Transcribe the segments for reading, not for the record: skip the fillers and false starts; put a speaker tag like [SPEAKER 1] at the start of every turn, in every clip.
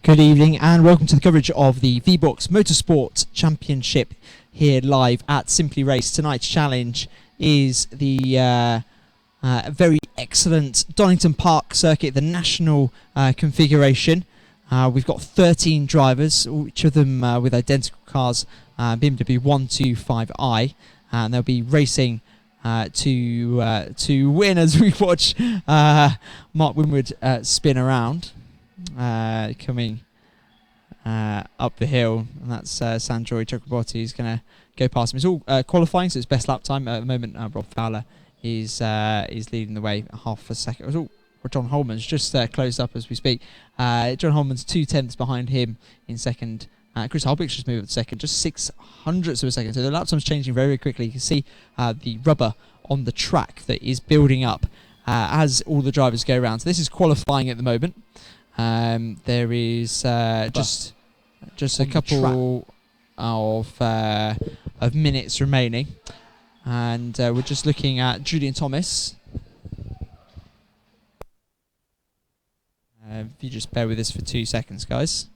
[SPEAKER 1] Good evening and welcome to the coverage of the VBOX Motorsport Championship here live at Simply Race. Tonight's challenge is the very excellent Donington Park circuit, the national configuration. We've got 13 drivers, each of them with identical cars, BMW 125i, and they'll be racing to win as we watch Mark Winwood spin around. Coming up the hill, and that's Sanjoy Chakraborty is going to go past him. It's all qualifying, so it's best lap time at the moment. Rob Fowler is leading the way half a second. It was all John Holman's just closed up as we speak. John Holman's 2/10 behind him in second. Chris Hardwick's just moved up to second, just 600ths of a second. So the lap time's changing very, very quickly. You can see the rubber on the track that is building up as all the drivers go around. So this is qualifying at the moment. There is just a couple of minutes remaining, and we're just looking at Julian Thomas. If you just bear with us for 2 seconds, guys.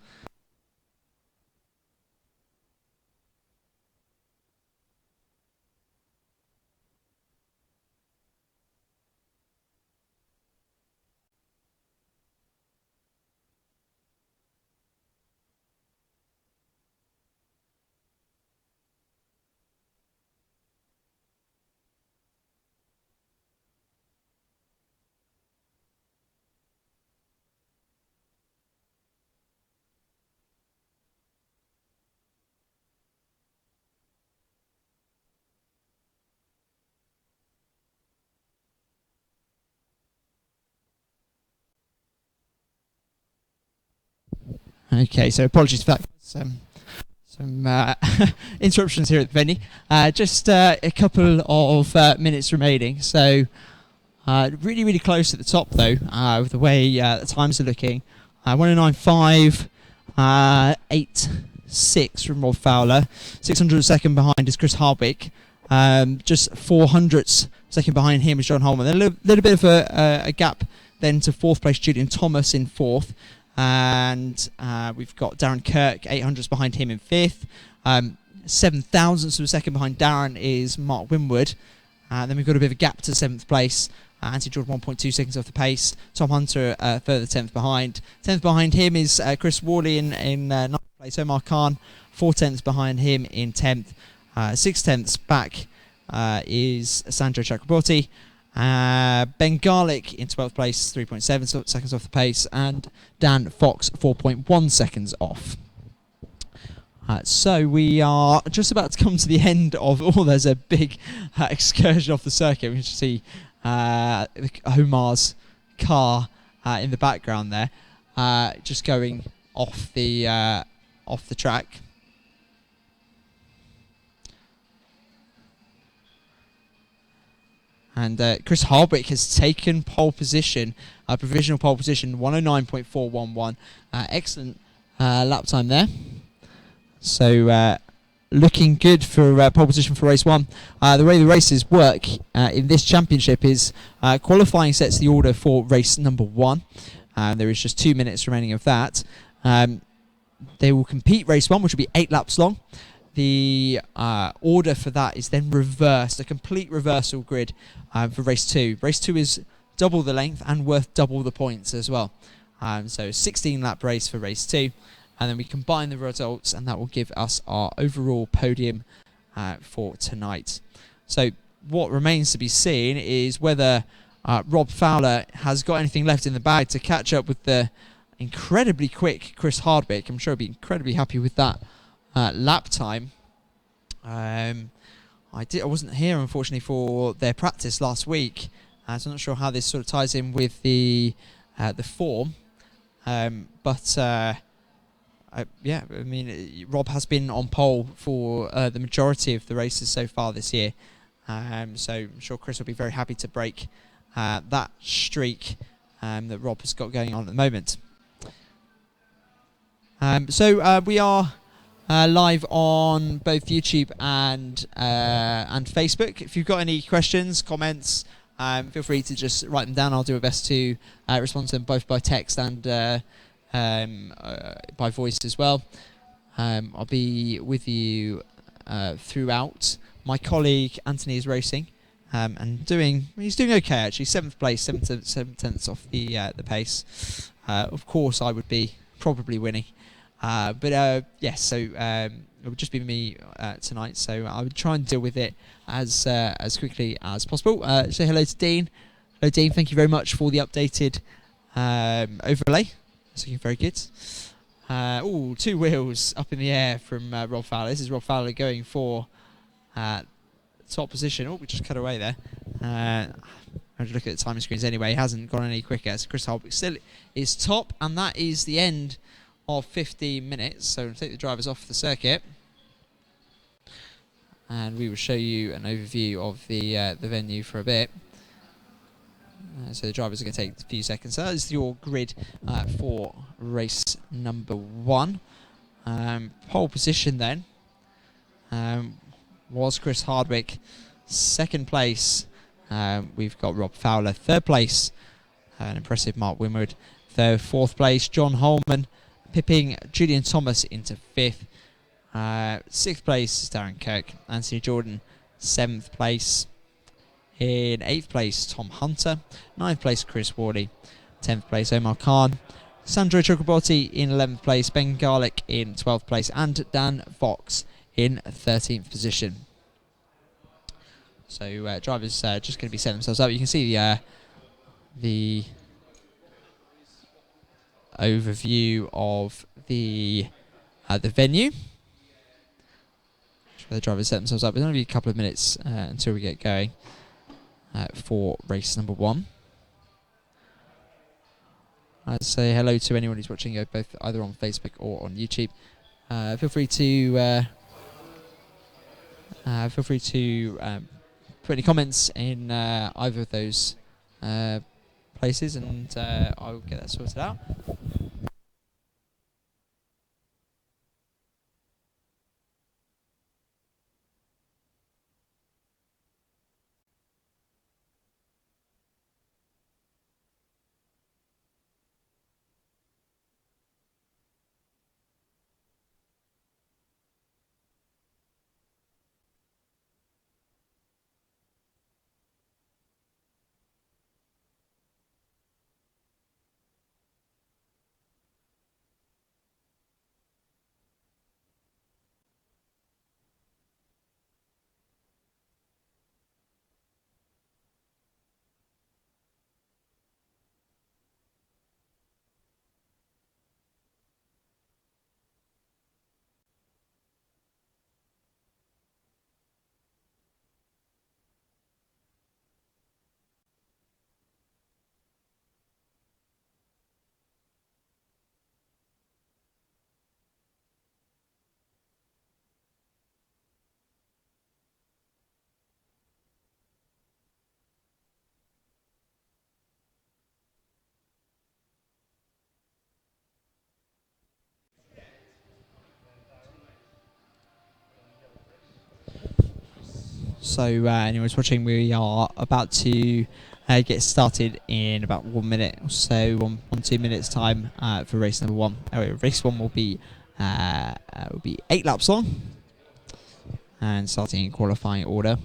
[SPEAKER 1] Okay, so apologies for that. Some interruptions here at the venue. Just a couple of minutes remaining. So really, really close at the top, though, with the way the times are looking. 109.586 from Rob Fowler. 600 second behind is Chris Hardwick. Just 400ths second behind him is John Holman. Then a little bit of a gap then to fourth place, Julian Thomas in fourth. And we've got Darren Kirk, 800ths behind him in fifth. 7,000ths of a second behind Darren is Mark Winwood. Then we've got a bit of a gap to seventh place. Anthony Jordan 1.2 seconds off the pace. Tom Hunter further 10th behind. 10th behind him is Chris Worley in ninth place. Omar Khan 4/10ths behind him in 10th. 6/10ths back is Sanjoy Chakraborty. Ben Garlick in 12th place, 3.7 seconds off the pace, and Dan Fox 4.1 seconds off. So we are just about to come to the end of. There's a big excursion off the circuit. We can see Omar's car in the background there, just going off the track. And Chris Hardwick has taken pole position, provisional pole position, 109.411. Excellent lap time there. So looking good for pole position for race one. The way the races work in this championship is qualifying sets the order for race number one. There is just 2 minutes remaining of that. They will compete race one, which will be 8 laps long. The order for that is then reversed, a complete reversal grid for race two. Race two is double the length and worth double the points as well. So 16 lap race for race two, and then we combine the results and that will give us our overall podium for tonight. So what remains to be seen is whether Rob Fowler has got anything left in the bag to catch up with the incredibly quick Chris Hardwick. I'm sure he'll be incredibly happy with that lap time. I wasn't here unfortunately for their practice last week, so I'm not sure how this sort of ties in with the form. Yeah, I mean, Rob has been on pole for the majority of the races so far this year, so I'm sure Chris will be very happy to break that streak that Rob has got going on at the moment. So we are live on both YouTube and Facebook. If you've got any questions, comments, feel free to just write them down. I'll do my best to respond to them both by text and by voice as well. I'll be with you throughout. My colleague Anthony is racing and he's doing okay actually. 7th place, 7/10 off the pace. Of course, I would be probably winning, but yes. So it would just be me tonight. So I would try and deal with it as quickly as possible. Say hello to Dean. Hello, Dean. Thank you very much for the updated overlay. It's looking very good. Oh, 2 wheels up in the air from Rob Fowler. This is Rob Fowler going for top position. Oh, we just cut away there. I'm look at the timing screens anyway. He hasn't gone any quicker. So Chris Holbrook still is top, and that is the end of 15 minutes. So we'll take the drivers off the circuit, and we will show you an overview of the venue for a bit. So the drivers are going to take a few seconds. So that is your grid for race number 1. Pole position then was Chris Hardwick. 2nd place, we've got Rob Fowler. 3rd place, an impressive Mark Winwood. 4th place, John Holman, pipping Julian Thomas into 5th. 6th place, Darren Kirk. Anthony Jordan, 7th place. In 8th place, Tom Hunter. 9th place, Chris Worley. 10th place, Omar Khan. Sandro Chakraborty in 11th place. Ben Garlick in 12th place. And Dan Fox in 13th position. So drivers just going to be setting themselves up. You can see the overview of the venue. The drivers set themselves up. It's only a couple of minutes until we get going for race number 1. I'd say hello to anyone who's watching both either on Facebook or on YouTube. Feel free to put any comments in either of those places, and I'll get that sorted out. So anyone's watching, we are about to get started in about 1 minute or so, 2 minutes time for race number 1. Race 1 will be 8 laps long, and starting in qualifying order.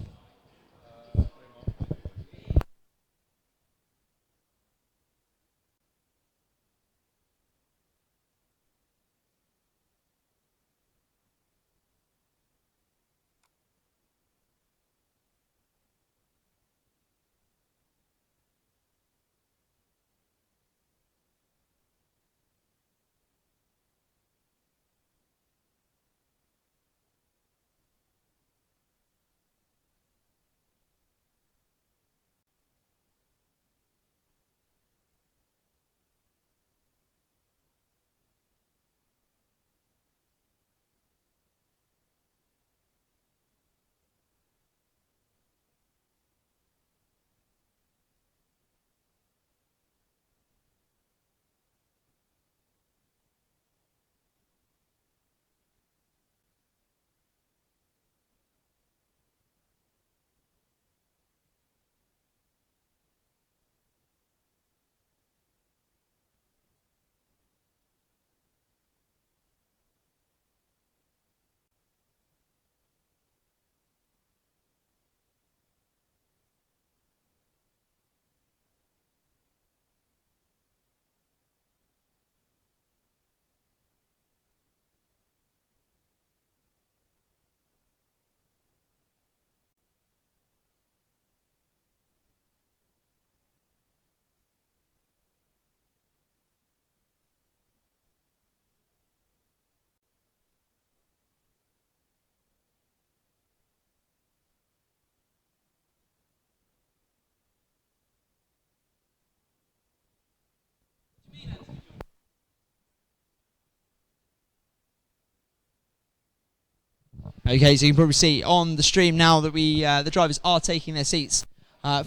[SPEAKER 1] Okay, so you can probably see on the stream now that the drivers are taking their seats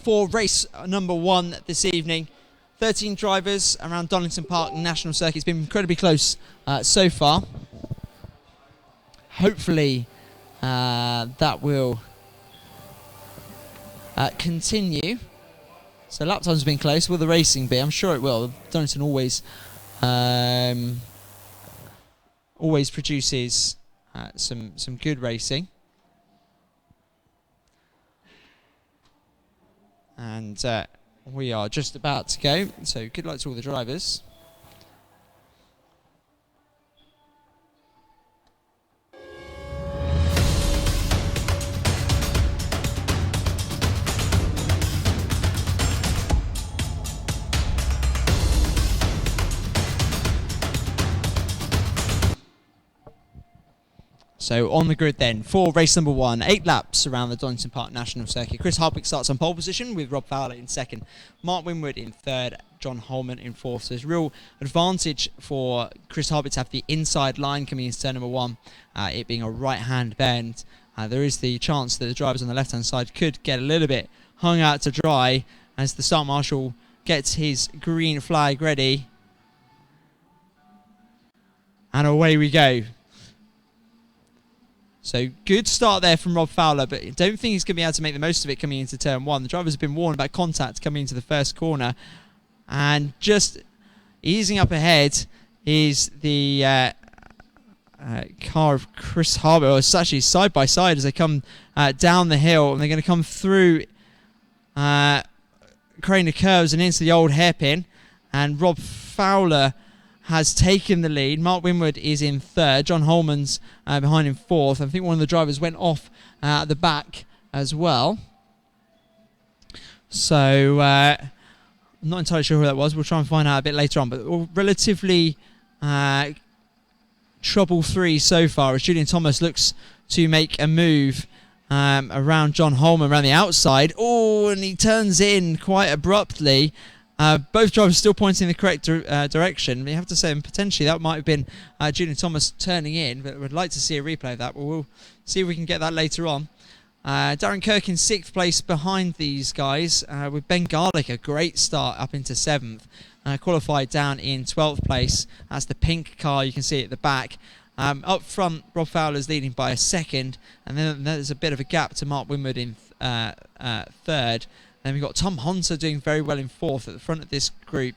[SPEAKER 1] for race number 1 this evening. 13 drivers around Donington Park National Circuit. It's been incredibly close so far. Hopefully that will continue. So lap times have been close. Will the racing be? I'm sure it will. Donington always produces some good racing. And we are just about to go. So good luck to all the drivers. So on the grid then, for race number 1, 8 laps around the Donington Park National Circuit. Chris Hardwick starts on pole position with Rob Fowler in 2nd, Mark Winwood in 3rd, John Holman in 4th. So there's real advantage for Chris Hardwick to have the inside line coming into turn number 1, it being a right-hand bend. There is the chance that the drivers on the left-hand side could get a little bit hung out to dry as the start marshal gets his green flag ready. And away we go. So good start there from Rob Fowler, but I don't think he's going to be able to make the most of it coming into turn 1. The drivers have been warned about contact coming into the first corner. And just easing up ahead is the car of Chris Harbour. Oh, it's actually side by side as they come down the hill, and they're going to come through creating the curves and into the old hairpin. And Rob Fowler has taken the lead. Mark Winwood is in 3rd. John Holman's behind in 4th. I think one of the drivers went off at the back as well. So I'm not entirely sure who that was. We'll try and find out a bit later on. But relatively trouble-free so far as Julian Thomas looks to make a move around John Holman around the outside. Oh, and he turns in quite abruptly. Both drivers still pointing in the correct direction. We have to say, potentially that might have been Julian Thomas turning in, but we'd like to see a replay of that. But we'll see if we can get that later on. Darren Kirk in 6th place behind these guys, with Ben Garlick, a great start up into 7th. Qualified down in 12th place. That's the pink car, you can see it at the back. Up front, Rob Fowler's leading by a 2nd, and then there's a bit of a gap to Mark Winwood in 3rd. Then we've got Tom Honser doing very well in 4th at the front of this group.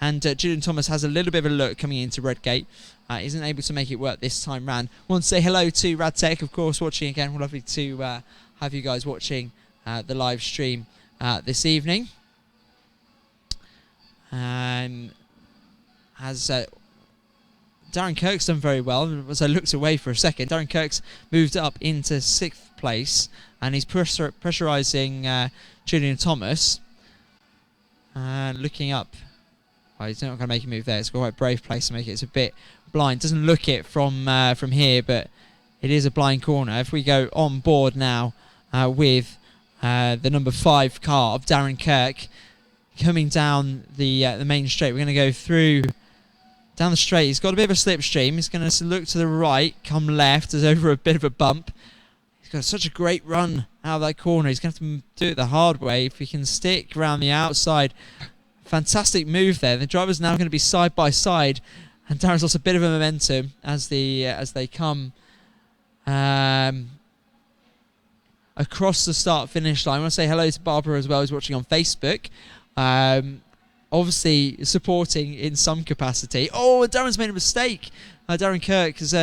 [SPEAKER 1] And Julian Thomas has a little bit of a look coming into Redgate. Isn't able to make it work this time round. Want to say hello to Radtech, of course, watching again. We're lovely to have you guys watching the live stream this evening. As Darren Kirk's done very well. As I looked away for a second, Darren Kirk's moved up into 6th place. And he's pressurising Julian Thomas. And looking up. Well, he's not going to make a move there. It's got quite a brave place to make it. It's a bit blind. Doesn't look it from here, but it is a blind corner. If we go on board now with the number 5 car of Darren Kirk coming down the main straight. We're going to go through down the straight. He's got a bit of a slipstream. He's going to look to the right, come left. There's over a bit of a bump. He's got such a great run out of that corner. He's going to have to do it the hard way. If he can stick around the outside. Fantastic move there. The driver's now going to be side by side, and Darren's lost a bit of a momentum as they come across the start-finish line. I want to say hello to Barbara as well, who's watching on Facebook. Obviously supporting in some capacity. Oh, Darren's made a mistake. Darren Kirk has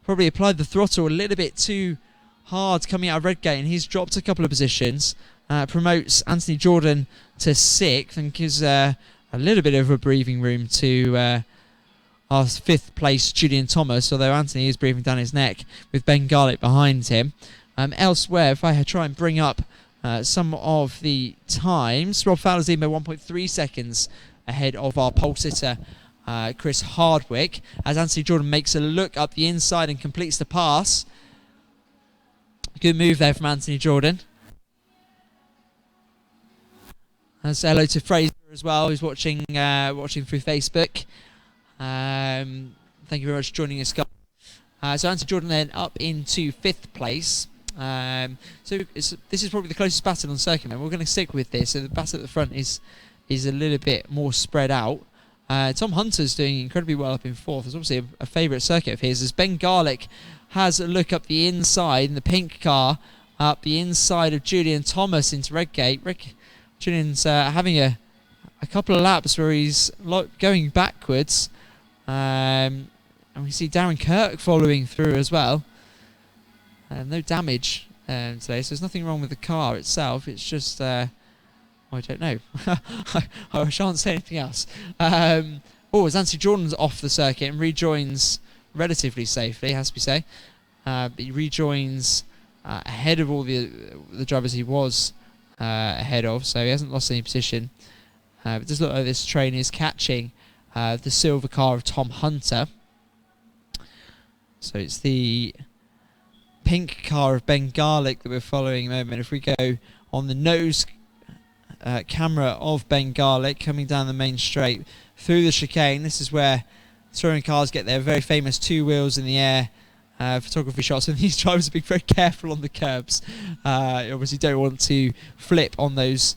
[SPEAKER 1] probably applied the throttle a little bit too hard coming out of Redgate, and he's dropped a couple of positions. Promotes Anthony Jordan to 6th and gives a little bit of a breathing room to our 5th place Julian Thomas, although Anthony is breathing down his neck with Ben Garlick behind him. Elsewhere, if I try and bring up some of the times, Rob Fowler's leading by 1.3 seconds ahead of our pole sitter Chris Hardwick, as Anthony Jordan makes a look up the inside and completes the pass. Good move there from Anthony Jordan. And say hello to Fraser as well, who's watching watching through Facebook. Thank you very much for joining us, guys. So Anthony Jordan then up into 5th place. So this is probably the closest battle on circuit, man. We're going to stick with this. So the battle at the front is a little bit more spread out. Tom Hunter's doing incredibly well up in 4th. It's obviously a favourite circuit of his, as Ben Garlick has a look up the inside in the pink car, up the inside of Julian Thomas into Redgate. Julian's having a couple of laps where he's going backwards. And we see Darren Kirk following through as well. No damage today, so there's nothing wrong with the car itself. It's just, I don't know. I shan't say anything else. As Anthony Jordan's off the circuit and rejoins relatively safely, has to be said. But he rejoins ahead of all the drivers he was ahead of, so he hasn't lost any position. It does look like this train is catching the silver car of Tom Hunter. So it's the pink car of Ben Garlick that we're following at the moment. If we go on the nose camera of Ben Garlick coming down the main straight through the chicane, this is where touring cars get their very famous 2 wheels in the air photography shots, and these drivers are being very careful on the curbs. Obviously don't want to flip on those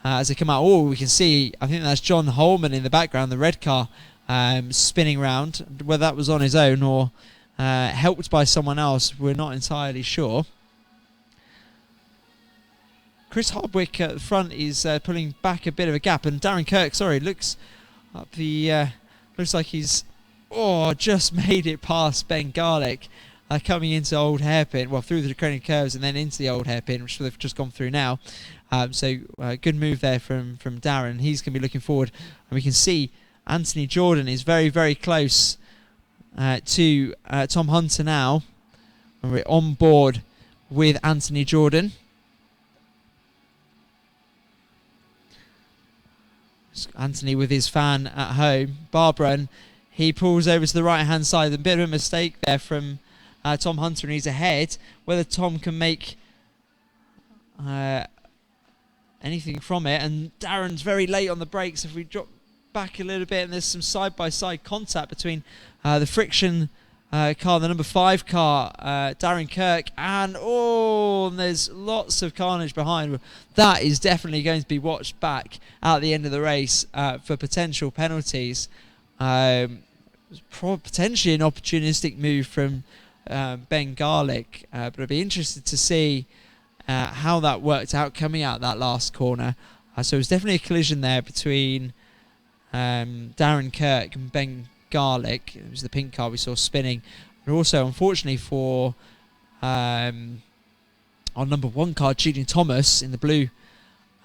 [SPEAKER 1] as they come out. We can see, I think that's John Holman in the background, the red car spinning round. Whether that was on his own or helped by someone else, we're not entirely sure. Chris Hardwick at the front is pulling back a bit of a gap, and Darren Kirk, looks up the looks like he's just made it past Ben Garlick, coming into Old Hairpin, through the draconian curves and then into the Old Hairpin, which they've just gone through now. Good move there from Darren. He's going to be looking forward, and we can see Anthony Jordan is very, very close to Tom Hunter now, and we're on board with Anthony Jordan. Anthony with his fan at home, Barbara, and he pulls over to the right hand side. A bit of a mistake there from Tom Hunter, and he's ahead. Whether Tom can make anything from it, and Darren's very late on the brakes. If we drop back a little bit, and there's some side-by-side contact between the friction car, the number 5 car, Darren Kirk, and there's lots of carnage behind. That is definitely going to be watched back at the end of the race for potential penalties. Potentially an opportunistic move from Ben Garlick, but I'd be interested to see how that worked out coming out that last corner. So it was definitely a collision there between Darren Kirk and Ben Garlick. It was the pink car we saw spinning. And also, unfortunately for our number 1 car, Julian Thomas, in the blue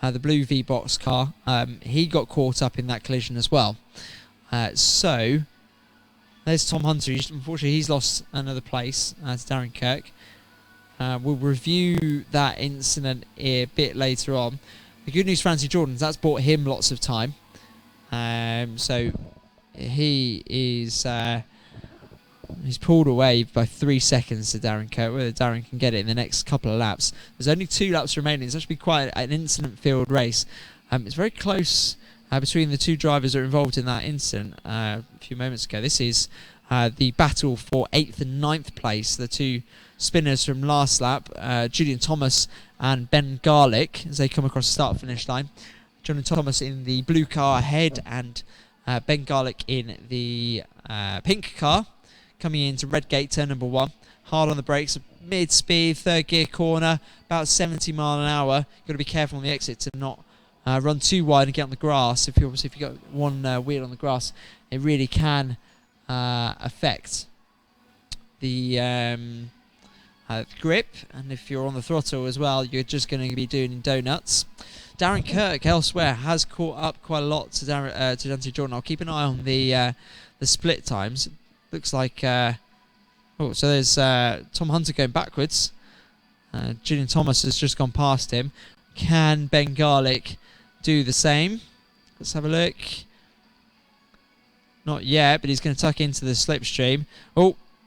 [SPEAKER 1] VBOX car, he got caught up in that collision as well. So there's Tom Hunter. Unfortunately, he's lost another place to Darren Kirk. We'll review that incident a bit later on. The good news for Anthony Jordan is that's bought him lots of time. So he is he's pulled away by 3 seconds to Darren Kirk. Whether Darren can get it in the next couple of laps. There's only 2 laps remaining. It's actually quite an incident-filled race. It's very close between the 2 drivers that are involved in that incident a few moments ago. This is the battle for 8th and 9th place. The 2 spinners from last lap, Julian Thomas and Ben Garlick, as they come across the start-finish line. Julian Thomas in the blue car ahead, and Ben Garlick in the pink car, coming into Redgate, turn number 1. Hard on the brakes, mid-speed, 3rd gear corner, about 70 mile an hour. You've got to be careful on the exit to not run too wide and get on the grass. If you've got one wheel on the grass, it really can affect the grip, and if you're on the throttle as well, you're just going to be doing donuts. Darren Kirk elsewhere has caught up quite a lot to Anthony Jordan. I'll keep an eye on the split times. Looks like so there's Tom Hunter going backwards. Julian Thomas has just gone past him. Can Ben Garlick do the same? Let's have a look. Not yet, but he's going to tuck into the slipstream.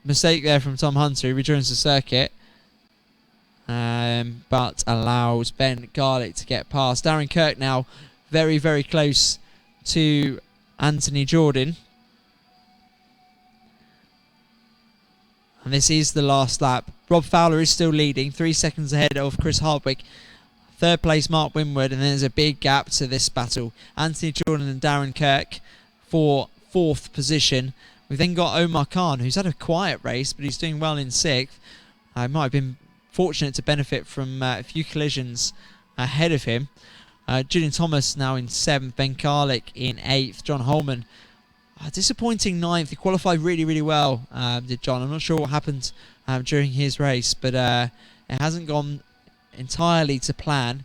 [SPEAKER 1] Mistake there from Tom Hunter. He rejoins the circuit, but allows Ben Garlick to get past. Darren Kirk now very, very close to Anthony Jordan. And this is the last lap. Rob Fowler is still leading, 3 seconds ahead of Chris Hardwick. Third place, Mark Winwood, and there's a big gap to this battle. Anthony Jordan and Darren Kirk for 4th position. We've then got Omar Khan, who's had a quiet race, but he's doing well in 6th. Might have been fortunate to benefit from a few collisions ahead of him. Julian Thomas now in 7th, Ben Karlik in 8th, John Holman disappointing 9th. He qualified really, really well, did John. I'm not sure what happened during his race, but it hasn't gone entirely to plan.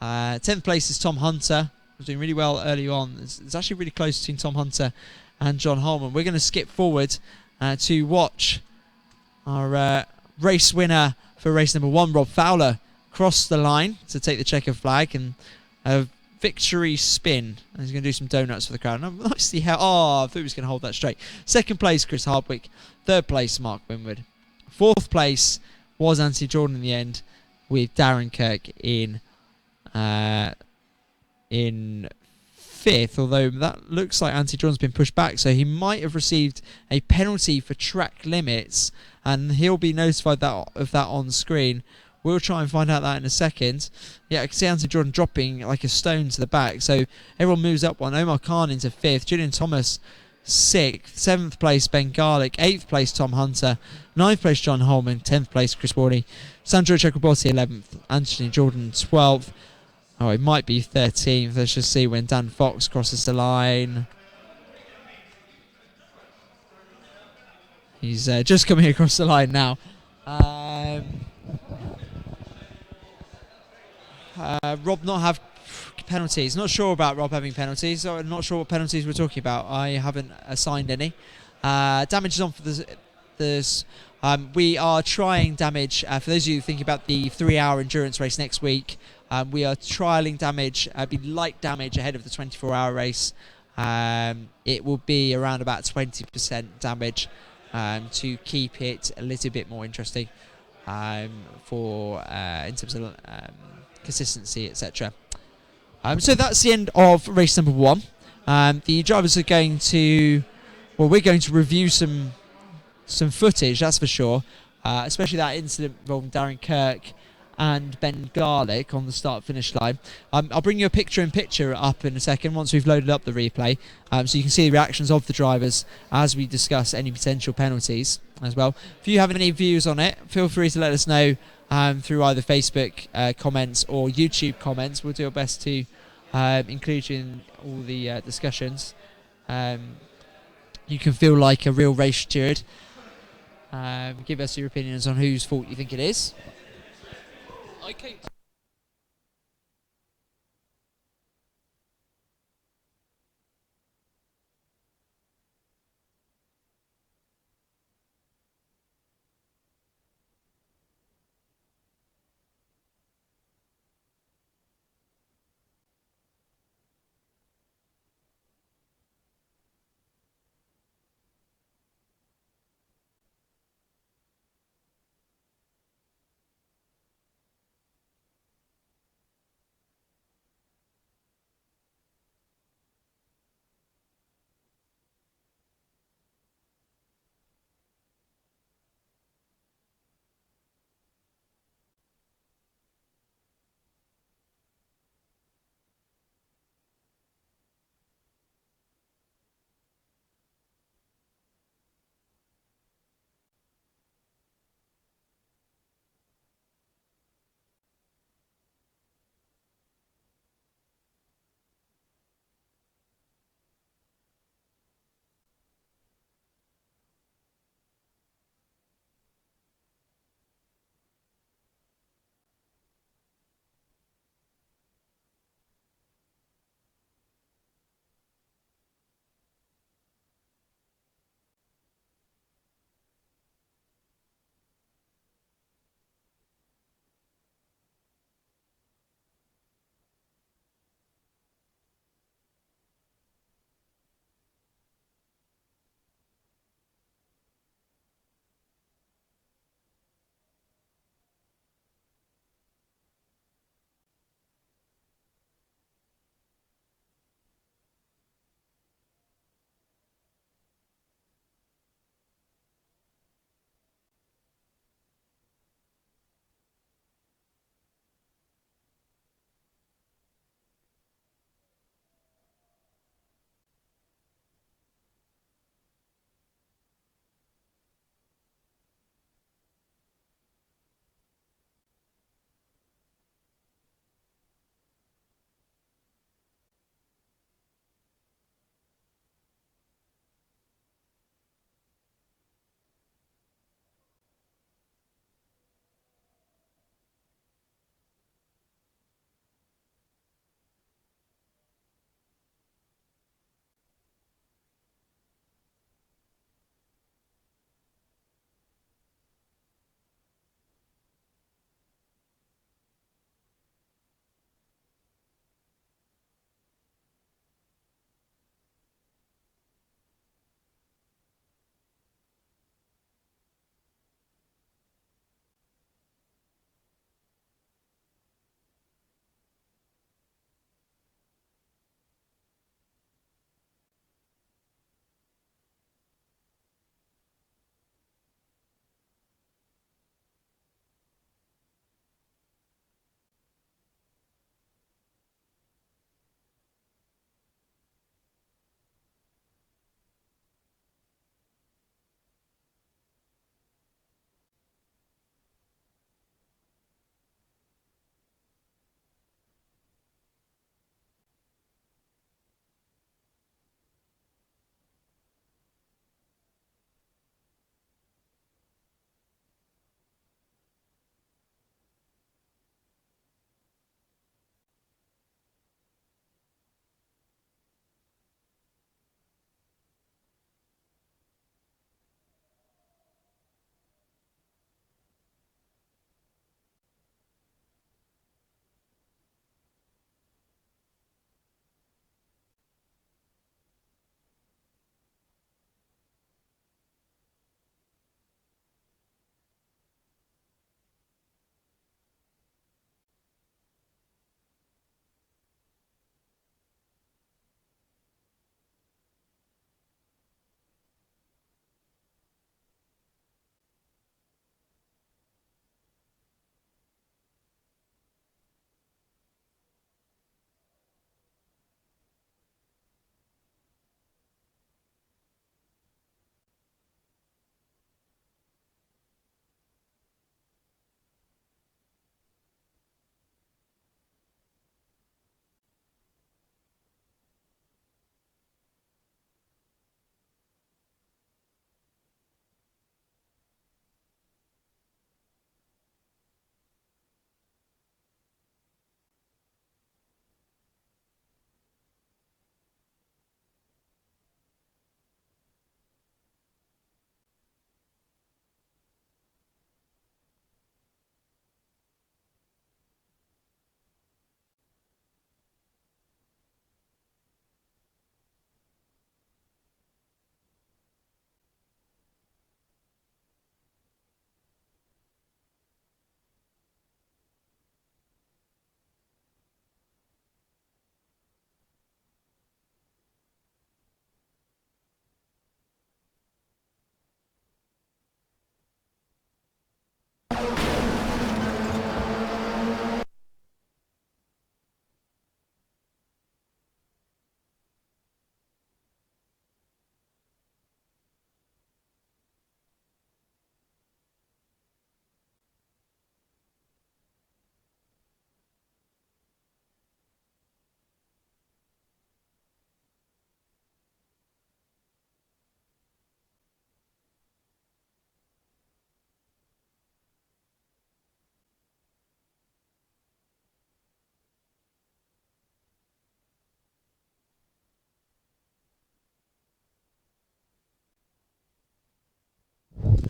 [SPEAKER 1] 10th place is Tom Hunter. Was doing really well early on. It's actually really close between Tom Hunter and John Holman. We're going to skip forward to watch our race winner for race number 1, Rob Fowler, cross the line to take the checker flag and a victory spin. And he's going to do some donuts for the crowd. Nicely held. Oh, I thought he was going to hold that straight. 2nd place, Chris Hardwick. 3rd place, Mark Winwood. 4th place was Anthony Jordan in the end, with Darren Kirk in 5th, although that looks like Anthony Jordan's been pushed back, so he might have received a penalty for track limits, and he'll be notified of that on screen. We'll try and find out that in a second. Yeah, I can see Anthony Jordan dropping like a stone to the back, so everyone moves up one. Omar Khan into 5th, Julian Thomas 6th, 7th place Ben Garlick, 8th place Tom Hunter, 9th place John Holman, 10th place Chris Warney, Sandro Chakraborty 11th, Anthony Jordan 12th. Oh, it might be 13th. Let's just see when Dan Fox crosses the line. He's just coming across the line now. Rob not have penalties. Not sure about Rob having penalties. Or not sure what penalties we're talking about. I haven't assigned any. Damage is on for this. We are trying damage. For those of you thinking about the 3-hour endurance race next week, we are trialling damage. Be light damage ahead of the 24-hour race. It will be around about 20% damage to keep it a little bit more interesting for in terms of consistency, etc. So that's the end of race number 1. The drivers are going to, well, we're going to review some footage, that's for sure, especially that incident involving Darren Kirk and Ben Garlick on the start-finish line. I'll bring you a picture-in-picture up in a second once we've loaded up the replay, so you can see the reactions of the drivers as we discuss any potential penalties as well. If you have any views on it, feel free to let us know through either Facebook comments or YouTube comments. We'll do our best to include you in all the discussions. You can feel like a real race steward. Give us your opinions on whose fault you think it is. Okay.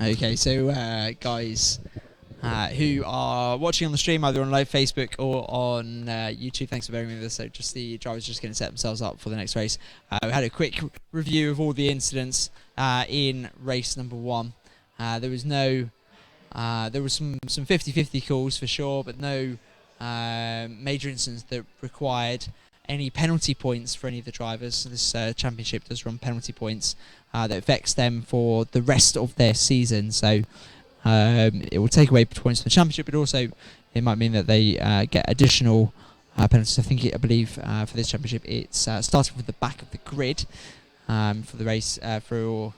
[SPEAKER 1] Okay, so guys who are watching on the stream, either on live Facebook or on YouTube, thanks for bearing with us. So just the drivers just going to set themselves up for the next race. We had a quick review of all the incidents in race number 1. There was no, there was some 50-50 calls for sure, but no major incidents that required any penalty points for any of the drivers. So this championship does run penalty points that affects them for the rest of their season. So it will take away points from the championship, but also it might mean that they get additional penalties. I believe for this championship, it's starting from the back of the grid for the race for.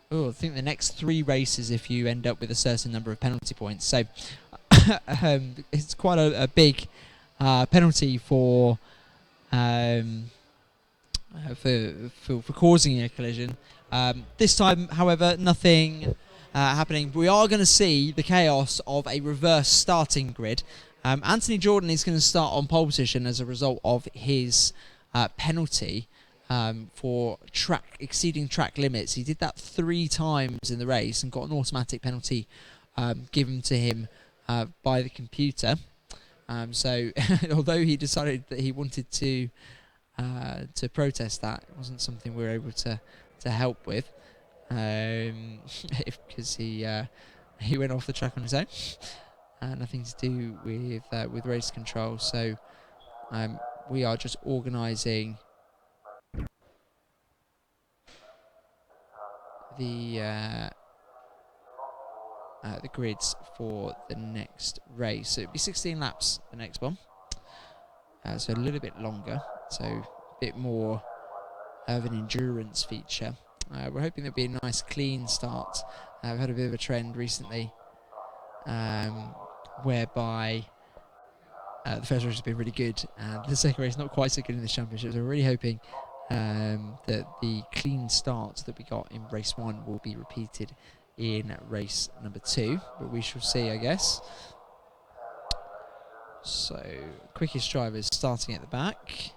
[SPEAKER 1] I think the next 3 races if you end up with a certain number of penalty points. So it's quite a big penalty for causing a collision. This time, however, nothing happening. We are going to see the chaos of a reverse starting grid. Anthony Jordan is going to start on pole position as a result of his penalty for exceeding track limits. He did that 3 times in the race and got an automatic penalty given to him by the computer. So although he decided that he wanted to protest that, it wasn't something we were able to help with, because he went off the track on his own. Nothing to do with race control. So we are just organising the grids for the next race. So it'll be 16 laps the next one, so a little bit longer, so a bit more of an endurance feature. We're hoping there'll be a nice clean start. We've had a bit of a trend recently whereby the first race has been really good and the second race not quite so good in this championship, so we're really hoping that the clean start that we got in race 1 will be repeated in race number 2, but we shall see, I guess. So quickest drivers starting at the back.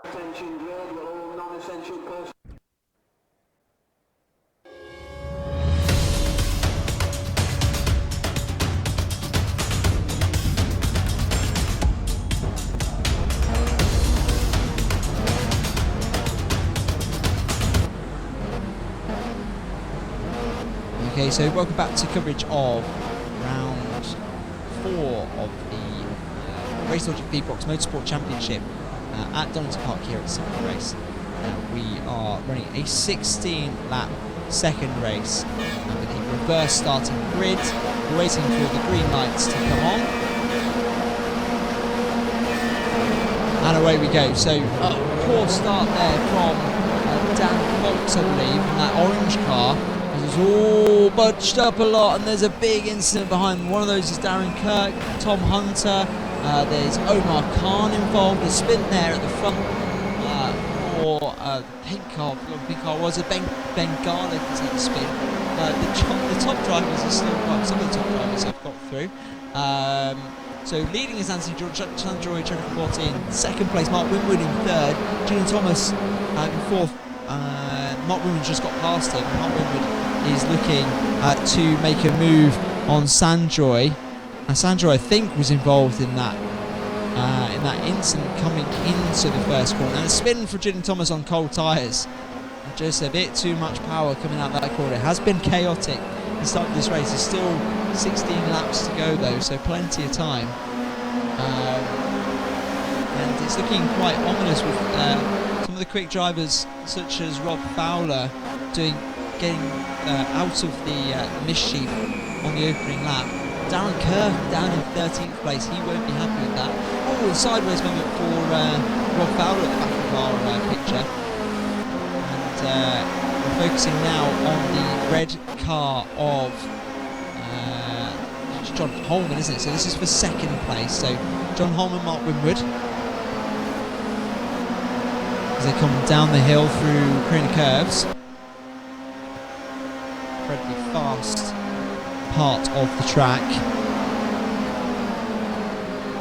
[SPEAKER 2] Attention grid, will all non-essential personnel.
[SPEAKER 1] Okay, so welcome back to coverage of round 4 of the Race Logic VBOX Motorsport Championship at Donington Park here at the second race. We are running a 16-lap second race with a reverse starting grid. We're waiting for the green lights to come on. And away we go. So poor start there from Dan Fox, I believe, in that orange car. It's all budged up a lot, and there's a big incident behind them. One of those is Darren Kirk, Tom Hunter. There's Omar Khan involved. A spin there at the front for the pink car. The pink car was a Bengala to take the spin. The top drivers are still, well, some of the top drivers have got through. So leading is Anthony George in second place, Mark Winwood in third, Julian Thomas in fourth. Mark Winwood just got past him. Mark Winwood is looking to make a move on Sandroy. Sandroy, I think, was involved in that incident coming into the first corner. And a spin for Julian Thomas on cold tyres. Just a bit too much power coming out that corner. It has been chaotic the start of this race. There's still 16 laps to go though, so plenty of time. And it's looking quite ominous with some of the quick drivers, such as Rob Fowler, getting out of the mischief on the opening lap. Darren Kirk down in 13th place. He won't be happy with that. Oh, a sideways moment for Rob Fowler at the back of our picture. And we're focusing now on the red car of it's John Holman, isn't it? So this is for second place. So John Holman, Mark Winwood. as they come down the hill through Crane Curves. Incredibly fast part of the track.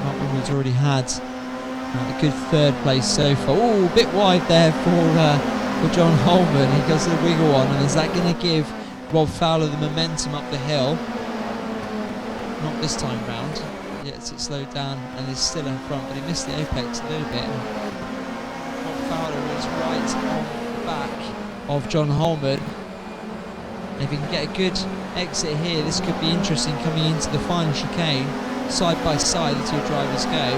[SPEAKER 1] Mark Woodward's already had a good third place so far. Oh, a bit wide there for John Holman. He goes the wiggle on, and is that going to give Rob Fowler the momentum up the hill? Not this time round. Yes, it slowed down and is still in front, but he missed the apex a little bit. Rob Fowler is right on the back of John Holman. If he can get a good exit here, this could be interesting coming into the final chicane. Side by side, the two drivers go.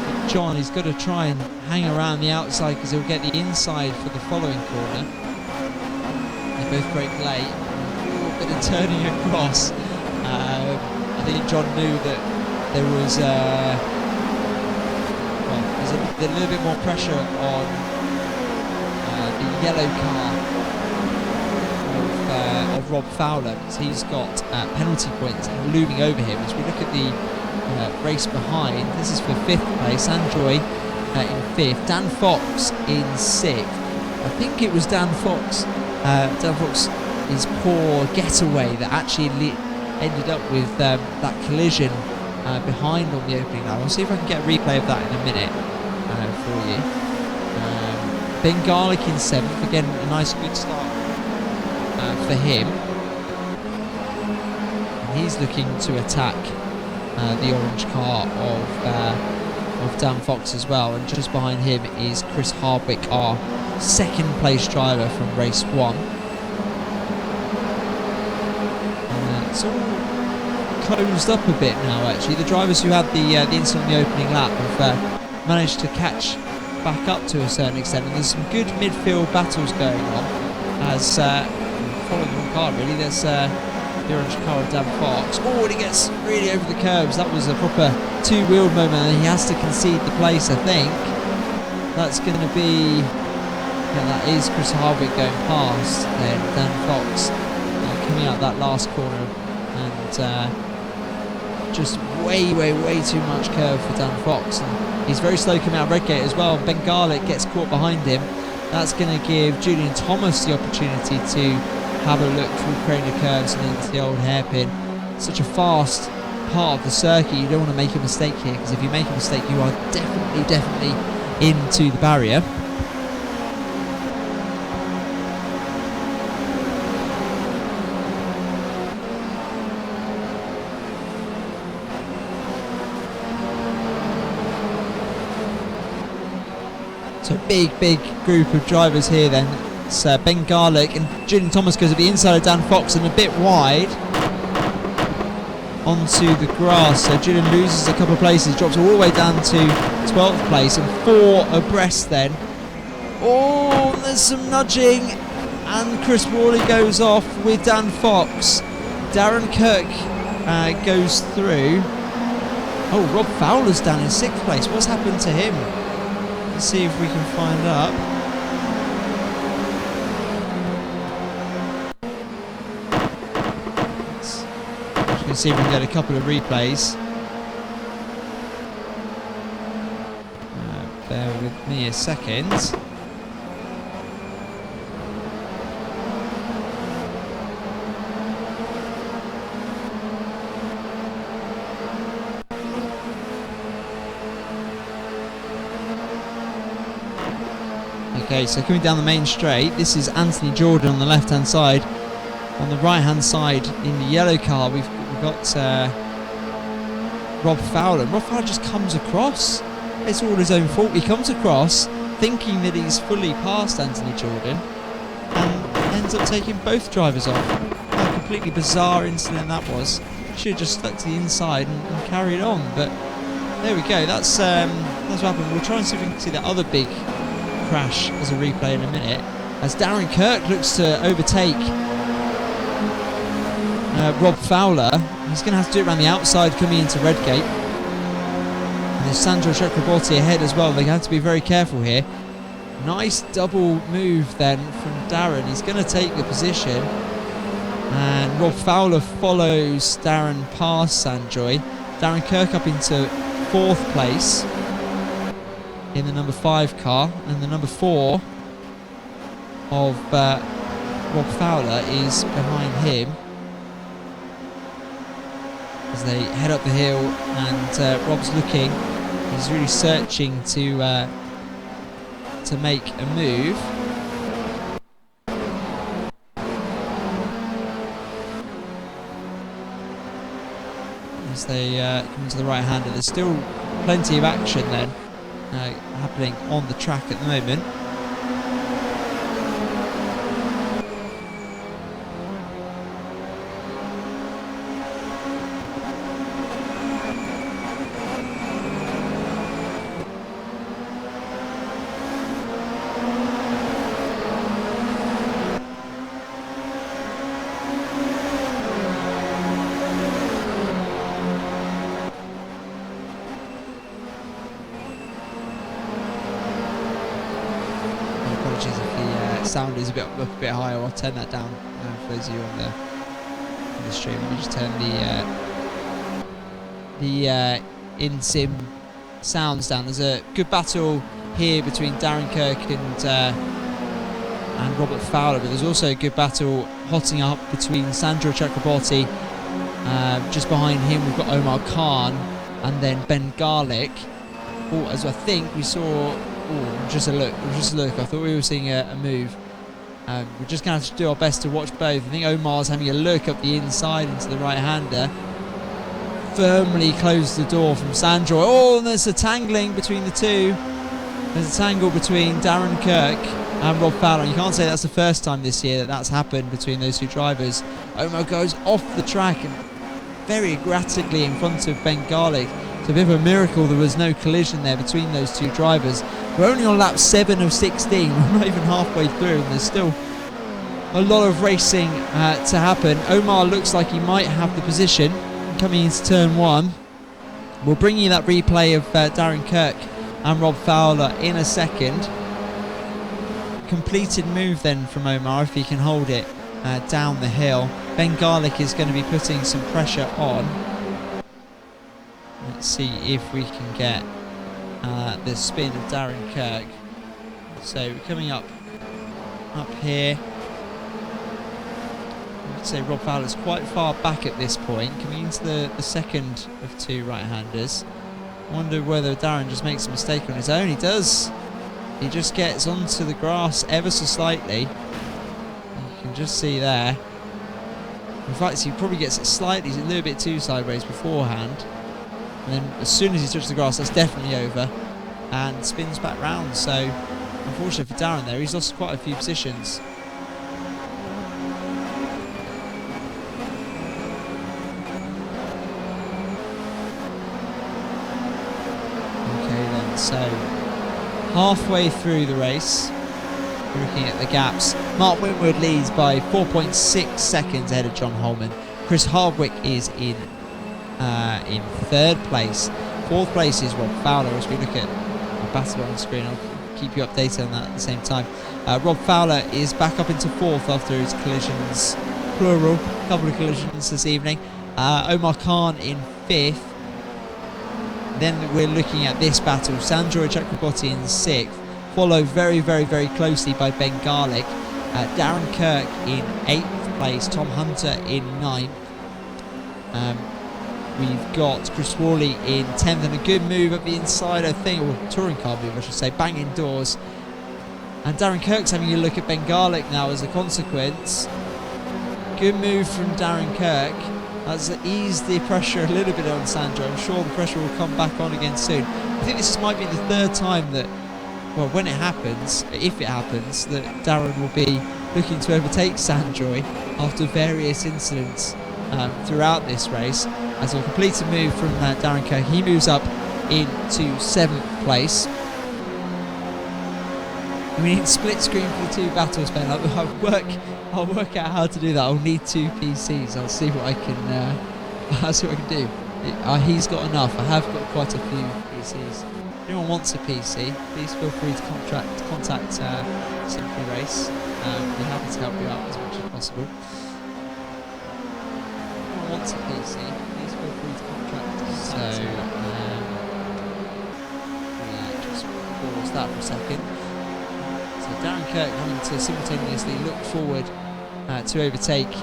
[SPEAKER 1] But John, he's got to try and hang around the outside because he'll get the inside for the following corner. They both break late. A bit of turning across. I think John knew that there was there's a little bit more pressure on the yellow car of Rob Fowler, because he's got penalty points looming over him. As we look at the race behind, this is for 5th place, Androy in 5th, Dan Fox in 6th. I think it was Dan Fox's poor getaway that actually ended up with that collision behind on the opening lap. I'll see if I can get a replay of that in a minute for you. Ben Garlick in 7th, again a nice good start for him. And he's looking to attack the orange car of Dan Fox as well, and just behind him is Chris Hardwick, our 2nd place driver from race 1. It's all closed up a bit now actually. The drivers who had the incident on the opening lap have managed to catch back up to a certain extent, and there's some good midfield battles going on as following the car really. There's the orange car of Dan Fox. Oh, and he gets really over the curbs. That was a proper two-wheeled moment, and he has to concede the place, I think. That's going to be... Yeah, that is Chris Hardwick going past then Dan Fox coming out that last corner, and just way too much curve for Dan Fox, and he's very slow coming out of Redgate as well. Ben Garlick gets caught behind him. That's going to give Julian Thomas the opportunity to have a look through Crane Curves and into the old hairpin. Such a fast part of the circuit, you don't want to make a mistake here, because if you make a mistake you are definitely into the barrier. So big group of drivers here then. It's Ben Garlick, and Julian Thomas goes at the inside of Dan Fox and a bit wide onto the grass. So Julian loses a couple of places, drops all the way down to 12th place, and 4 abreast then. Oh, there's some nudging, and Chris Worley goes off with Dan Fox. Darren Kirk goes through. Oh, Rob Fowler's down in 6th place. What's happened to him? Let's see if we can find out. Let's see if we can get a couple of replays. Bear with me a second. Okay, so coming down the main straight, this is Anthony Jordan on the left-hand side. On the right-hand side, in the yellow car, we've got Rob Fowler. Rob Fowler just comes across. It's all his own fault. He comes across thinking that he's fully past Anthony Jordan and ends up taking both drivers off. How completely bizarre incident that was. Should have just stuck to the inside and carried on. But there we go. That's what happened. We'll try and see if we can see that other big crash as a replay in a minute, as Darren Kirk looks to overtake Rob Fowler. He's going to have to do it around the outside coming into Redgate, and there's Sandro Chakraborty ahead as well. They have to be very careful here. Nice double move then from Darren. He's going to take the position, and Rob Fowler follows Darren past Sandroy. Darren Kirk up into 4th place. in the number 5 car, and the number 4 of Rob Fowler is behind him as they head up the hill, and Rob's looking, he's really searching to make a move. As they come into the right hander, there's still plenty of action then happening on the track at the moment. Apologies if the sound is a bit higher. I'll turn that down for those of you on the stream. Let me just turn the in-sim sounds down. There's a good battle here between Darren Kirk and Robert Fowler, but there's also a good battle hotting up between Sandro Chakraborty. Just behind him we've got Omar Khan, and then Ben Garlick. As I think we saw. Just a look. I thought we were seeing a move. We're just going to have to do our best to watch both. I think Omar's having a look up the inside into the right-hander. Firmly closed the door from Sandro. Oh, and there's a tangling between the two. There's a tangle between Darren Kirk and Rob Fowler. You can't say that's the first time this year that's happened between those two drivers. Omar goes off the track and very erratically in front of Ben Garlick. It's a bit of a miracle there was no collision there between those two drivers. We're only on lap 7 of 16. We're not even halfway through, and there's still a lot of racing to happen. Omar looks like he might have the position coming into turn 1. We'll bring you that replay of Darren Kirk and Rob Fowler in a second. Completed move then from Omar if he can hold it down the hill. Ben Garlick is going to be putting some pressure on. Let's see if we can get the spin of Darren Kirk. So we're coming up here. I would say Rob Fowler's quite far back at this point, coming into the second of 2 right-handers. I wonder whether Darren just makes a mistake on his own. He does. He just gets onto the grass ever so slightly. You can just see there. In fact, he probably gets it slightly, a little bit too sideways beforehand. And then as soon as he touches the grass, that's definitely over, and spins back round. So unfortunately for Darren there, he's lost quite a few positions. Okay then, so halfway through the race, looking at the gaps, Mark Winwood leads by 4.6 seconds ahead of John Holman. Chris Hardwick is in 3rd place. 4th place is Rob Fowler. As we look at the battle on the screen, I'll keep you updated on that at the same time. Rob Fowler is back up into 4th after his collisions, plural, a couple of collisions this evening. Omar Khan in 5th. Then we're looking at this battle. Sandro Chakraborty in 6th, followed very, very, very closely by Ben Garlick. Darren Kirk in 8th place. Tom Hunter in 9th. We've got Chris Worley in 10th, and a good move at the inside, I think, or touring car move I should say, banging doors. And Darren Kirk's having a look at Ben Garlick now as a consequence. Good move from Darren Kirk. That's eased the pressure a little bit on Sandro. I'm sure the pressure will come back on again soon. I think this might be the 3rd time that, well, when it happens, if it happens, that Darren will be looking to overtake Sandro after various incidents throughout this race. As a completed move from Darren Kirk, he moves up into 7th place. We need split screen for the 2 battles, Ben. I'll work out how to do that. I'll need 2 PCs. I'll see what I can. I'll see what I can do. He's got enough. I have got quite a few PCs. If anyone wants a PC, please feel free to contact Simply Race. We're happy to help you out as much as possible. Wants a PC, please feel free to contact us. So, just pause that for a second. So Darren Kirk having to simultaneously look forward to overtake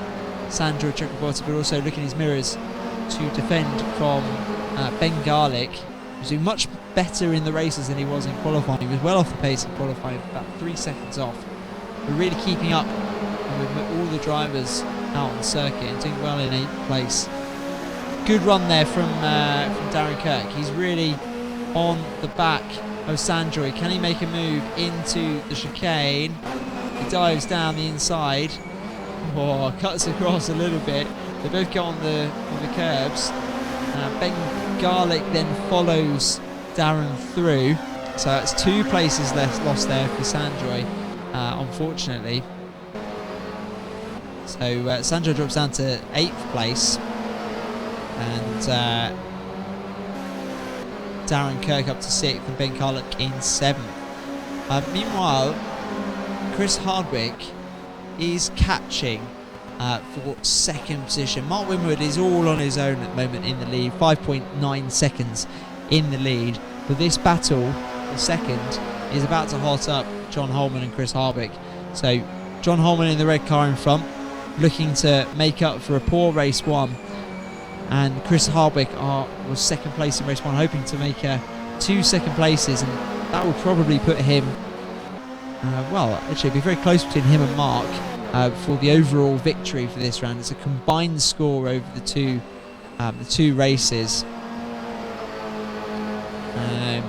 [SPEAKER 1] Sandro Chakraborty, but also look in his mirrors to defend from Ben Garlick, who's doing much better in the races than he was in qualifying. He was well off the pace in qualifying, about 3 seconds off. But really keeping up with all the drivers out on the circuit and doing well in 8th place. Good run there from Darren Kirk. He's really on the back of Sandro. Can he make a move into the chicane? He dives down the inside. Oh, cuts across a little bit. They both go on the curbs. Ben Garlick then follows Darren through. So that's 2 places lost there for Sandro, unfortunately. So Sandro drops down to 8th place. And Darren Kirk up to 6th and Ben Garlick in 7th. Meanwhile, Chris Hardwick is catching for 2nd position. Mark Winwood is all on his own at the moment in the lead, 5.9 seconds in the lead. But this battle for 2nd is about to hot up John Holman and Chris Hardwick. So John Holman in the red car in front, looking to make up for a poor race 1. And Chris Hardwick was 2nd place in race 1, hoping to make 2 second places, and that will probably put him, well, actually it'll be very close between him and Mark for the overall victory for this round. It's a combined score over the two races. I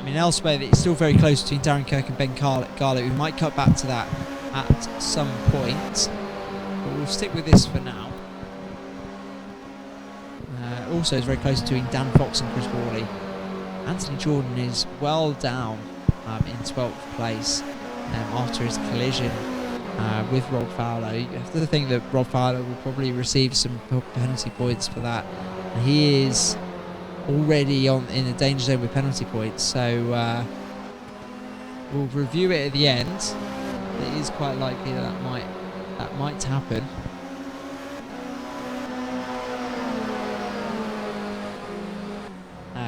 [SPEAKER 1] mean, elsewhere it's still very close between Darren Kirk and Ben Garlick. We might cut back to that at some point, but we'll stick with this for now. Also, it's very close between Dan Fox and Chris Worley. Anthony Jordan is well down in 12th place after his collision with Rob Fowler. You have to think that Rob Fowler will probably receive some penalty points for that. And he is already in the danger zone with penalty points, so we'll review it at the end. It is quite likely that might happen.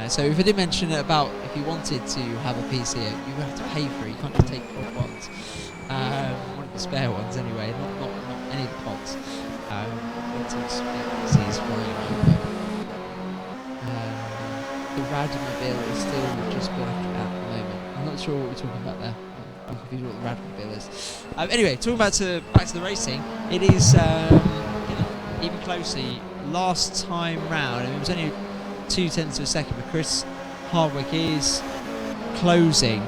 [SPEAKER 1] So if I did mention about if you wanted to have a PC, you have to pay for it. You can't just take pod pods. One of the spare ones anyway, not any of the pods. PCs flying around. The Radmobile is still just black at the moment. I'm not sure what we're talking about there. I'm confused what the Radmobile is. Anyway, talking back to the racing, it is even closer. Last time round, it was only 0.2 of a second, but Chris Hardwick is closing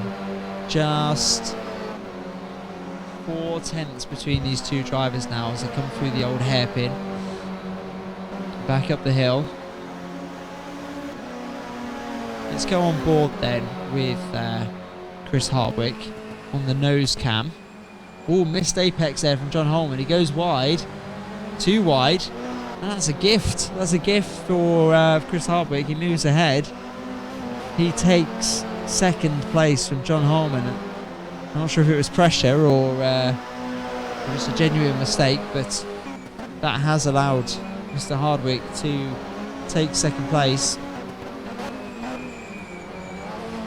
[SPEAKER 1] just 0.4 between these two drivers now as they come through the old hairpin. Back up the hill. Let's go on board then with Chris Hardwick on the nose cam. Oh, missed apex there from John Holman. He goes wide, too wide. And that's a gift. That's a gift for Chris Hardwick. He moves ahead. He takes 2nd place from John Holman. I'm not sure if it was pressure or just a genuine mistake, but that has allowed Mr. Hardwick to take 2nd place.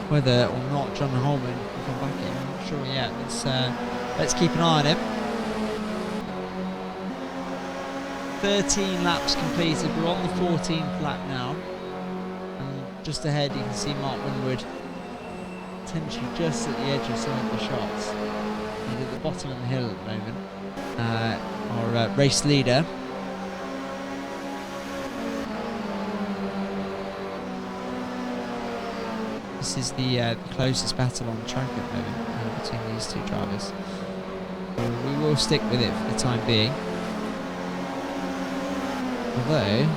[SPEAKER 1] Whether or not John Holman will come back in, I'm not sure yet. Let's keep an eye on him. 13 laps completed. We're on the 14th lap now, and just ahead you can see Mark Winwood potentially just at the edge of some of the shots. He's at the bottom of the hill at the moment. Our race leader. This is the closest battle on the track at the moment between these two drivers. We will stick with it for the time being. Although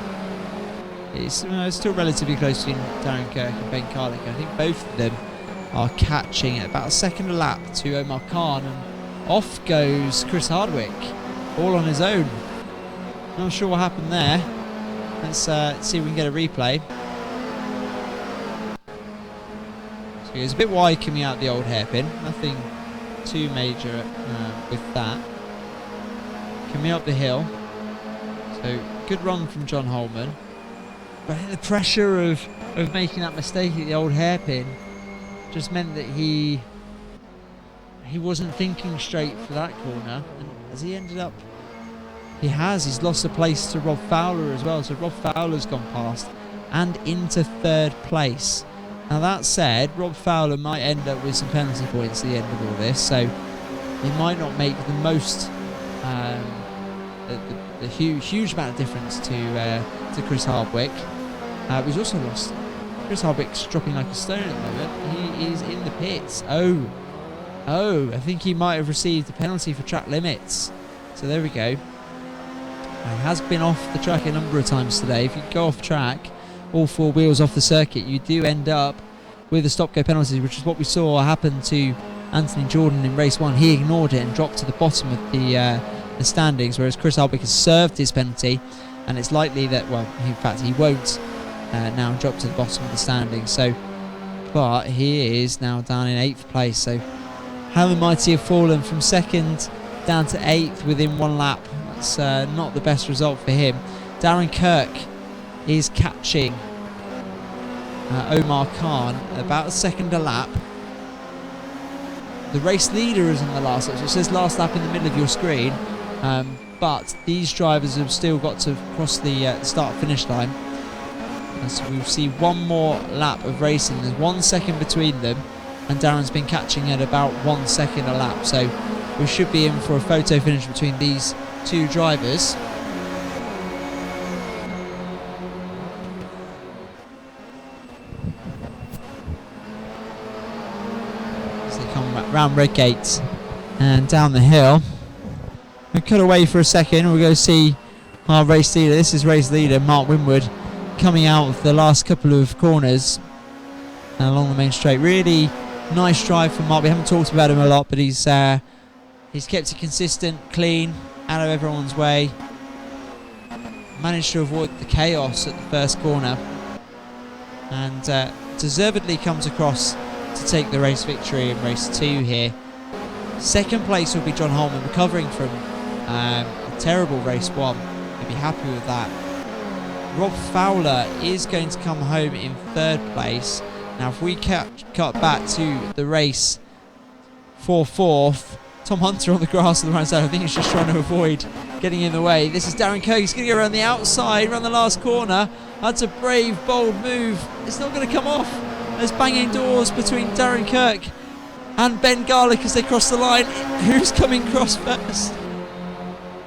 [SPEAKER 1] it's still relatively close between Darren Kirk and Ben Garlick. I think both of them are catching at about a second a lap to Omar Khan, and off goes Chris Hardwick, all on his own. Not sure what happened there. Let's see if we can get a replay. So he was a bit wide coming out the old hairpin. Nothing too major with that. Coming up the hill. So good run from John Holman. But I think the pressure of making that mistake at the old hairpin just meant that he wasn't thinking straight for that corner, and as he ended up, he's lost a place to Rob Fowler as well. So Rob Fowler's gone past and into 3rd place. Now that said, Rob Fowler might end up with some penalty points at the end of all this, so he might not make the most, the huge amount of difference to Chris Hardwick. He's also lost. Chris Hardwick's dropping like a stone at the moment. He is in the pits. Oh, I think he might have received a penalty for track limits. So there we go. He has been off the track a number of times today. If you go off track, all 4 wheels off the circuit, you do end up with a stop-go penalty, which is what we saw happen to Anthony Jordan in race 1. He ignored it and dropped to the bottom of the standings, whereas Chris Hardwick has served his penalty, and it's likely that, well, in fact, he won't now drop to the bottom of the standings. So, but he is now down in 8th place. So, how the mighty have fallen from 2nd down to 8th within 1 lap. That's not the best result for him. Darren Kirk is catching Omar Khan about a second a lap. The race leader is on the last lap, so it says last lap in the middle of your screen, but these drivers have still got to cross the start-finish line, and so we'll see 1 more lap of racing. There's 1 second between them, and Darren's been catching at about 1 second a lap, so we should be in for a photo finish between these 2 drivers. Round Redgate and down the hill. We cut away for a second. We'll go see our race leader. This is race leader Mark Winwood coming out of the last couple of corners along the main straight. Really nice drive from Mark. We haven't talked about him a lot, but he's kept it consistent, clean, out of everyone's way. Managed to avoid the chaos at the first corner, and deservedly comes across to take the race victory in race 2 here. 2nd place will be John Holman, recovering from a terrible race 1. He'll be happy with that. Rob Fowler is going to come home in 3rd place. Now if we cut back to the race for 4th, Tom Hunter on the grass on the right side. I think he's just trying to avoid getting in the way. This is Darren Kirk. He's going to go around the outside, around the last corner. That's a brave, bold move. It's not going to come off. There's banging doors between Darren Kirk and Ben Garlick as they cross the line. Who's coming cross first?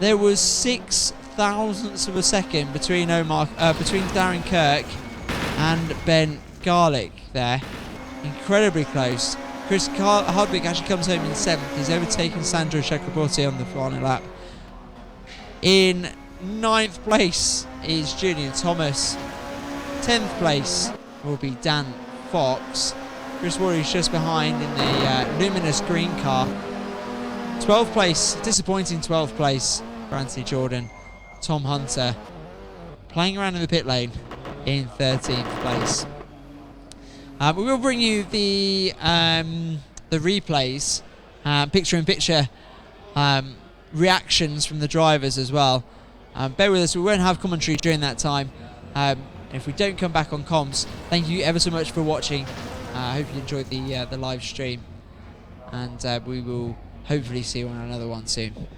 [SPEAKER 1] There was 6 thousandths of a second between Darren Kirk and Ben Garlick there. Incredibly close. Chris Hardwick actually comes home in 7th. He's overtaken Sandro Chakraborty on the final lap. In 9th place is Julian Thomas. 10th place will be Dan Fox. Chris Warrior's just behind in the luminous green car. 12th place, disappointing 12th place for Anthony Jordan. Tom Hunter playing around in the pit lane in 13th place. We will bring you the replays, picture-in-picture reactions from the drivers as well. Bear with us, we won't have commentary during that time. If we don't come back on comms, thank you ever so much for watching. I hope you enjoyed the live stream, and we will hopefully see you on another one soon.